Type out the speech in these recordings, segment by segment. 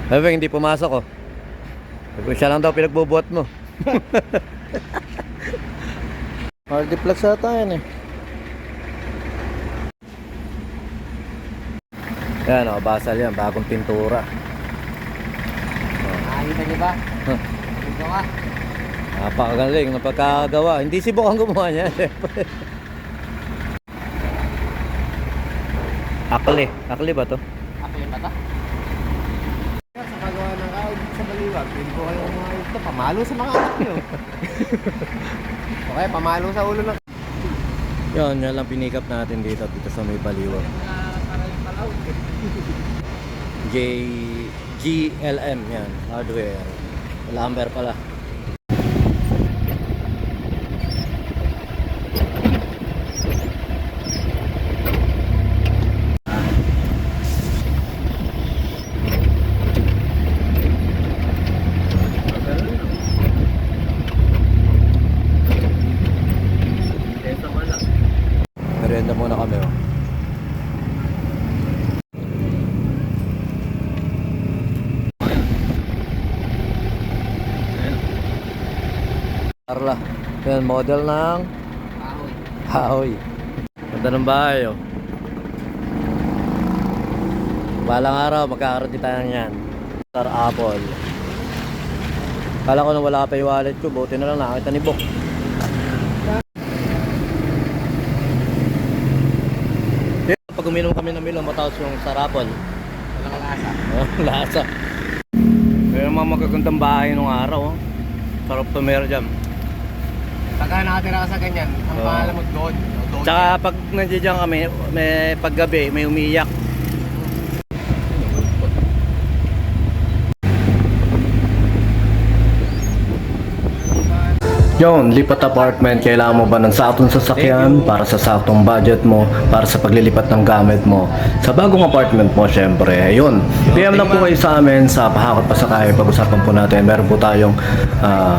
Sabi, hindi pumasok oh. Sabi, siya lang daw pinagbubuhat mo. Multiplex ata yan eh. Yan o, basal yan, bagong pintura. Nakakita niyo ba? Dito ka. Napakagaling ng pagkagawa. Hindi si Bok ang gumawa niya. Akli ba to? Akli ba ito? Sa pagawa ng kaod sa baliwag, pwede po kayo mga ito, pamalo sa mga anak niyo. Okay, pamalo sa ulo ng... Yan lang pinikap natin dito sa may baliwag. GLM yan, hardware. Lumber pala. Merienda muna kami oh. Carla, yan model ng Kahoy. Ganda ng bahay oh. Balang araw magkakaroon din tayo yan. Star Apple. Kala ko na wala pa yung wallet ko, buti na lang nakita ni Bok. Pag uminom kami ng milong, mataos yung sarapol. Walang lasa. Lasa. Pero mga magagandang bahay nung araw. Sarap to meron dyan. Pagka nakatira ka sa ganyan, ang pangalan mo doon. Tsaka pag nandiyan kami, may paggabi, may umiiyak. Yon, lipat apartment, kailangan mo ba ng saktong sasakyan para sa saktong budget mo, para sa paglilipat ng gamit mo sa bagong apartment mo, syempre. Yun, PM lang po kayo sa amin sa Pahakot Pasakay. Pag-usapan po natin, meron po tayong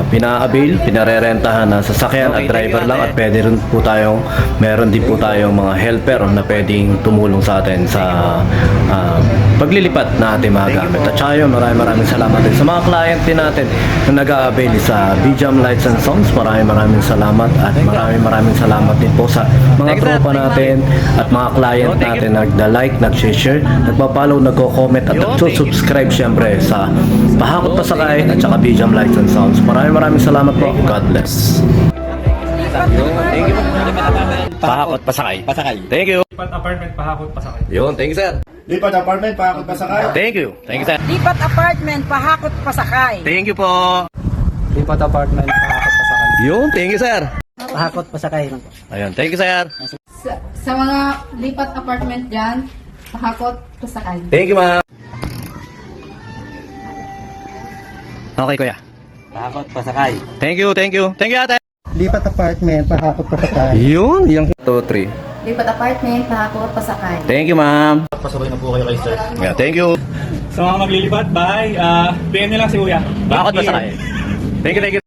pina-avail, pinarerentahan na sasakyan at driver lang, at pwede rin po tayong, meron din po tayong mga helper na pwedeng tumulong sa atin sa paglilipat na ating mga gamit. At saka yun, maraming salamat din sa mga client din natin na nag-a-avail sa BJAM Lights and Sounds. Maraming salamat, at maraming salamat din po sa mga tropa natin at mga client natin na nagda-like, nag-share, nagpa-follow, nagko-comment at nag-subscribe syempre sa Pahakot Pasakay at saka BJAM Lights and Sounds. Maraming salamat po. God bless. Thank you. Pahakot Pasakay. Thank you. Lipat apartment, Pahakot Pasakay. Yun, thank you sir. Lipat apartment, Pahakot Pasakay. Thank you sir. Lipat apartment, Pahakot Pasakay. Thank you po. Lipat apartment, Pahakot Pasakay. Yun, thank you sir. Pahakot Pasakay. Ayun, thank you sir. Sa mga lipat apartment dyan, Pahakot Pasakay. Thank you ma'am. Okay kuya. Pahakot Pasakay. Thank you ate. Lipat apartment, Pahakot Pasakay. Yun, yung 2, 3. Lipat apartment, Pahakot Pasakay. Thank you ma'am. Pasabay na po kayo kay sir. Yeah, thank you. Sa mga maglilipat, bye. PM nyo lang si Kuya. Bakit ba sakay? Thank you.